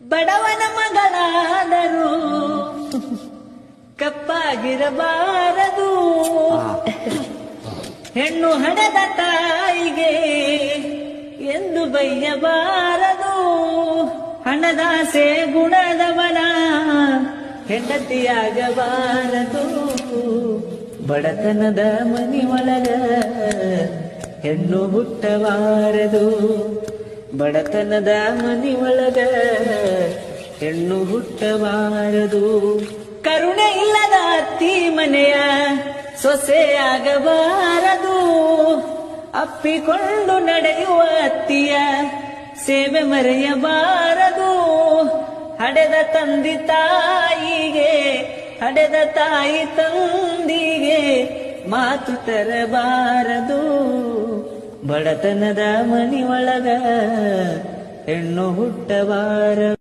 ಬಡವನ ಮಗಳಾದರೂ ಕಪ್ಪಾಗಿರಬಾರದು. ಹೆಣ್ಣು ಹಡೆದ ತಾಯಿಗೆ ಎಂದು ಬೈಯಬಾರದು. ಹಣದಾಸೆ ಗುಣದವನ ಹೆಂಡತಿಯಾಗಬಾರದು. ಬಡತನದ ಮನಿಯೊಳಗ ಹೆಣ್ಣು ಹುಟ್ಟಬಾರದು. ಬಡತನದ ಮನಿಯೊಳಗ ಹೆಣ್ಣು ಹುಟ್ಟಬಾರದು. ಕರುಣೆ ಇಲ್ಲದ ಅತ್ತಿ ಮನೆಯ ಸೊಸೆಯಾಗಬಾರದು. ಅಪ್ಪಿಕೊಂಡು ನಡೆಯುವ ಅತ್ತಿಯ ಸೇವೆ ಮರೆಯಬಾರದು. ಹಡೆದ ತಂದಿ ತಾಯಿಗೆ ಹಡೆದ ತಾಯಿ ತಂದಿಗೆ ಮಾತು ತರಬಾರದು. ಬಡತನದ ಮನಿಯೊಳಗ ಹೆಣ್ಣು ಹುಟ್ಟಬಾರದು.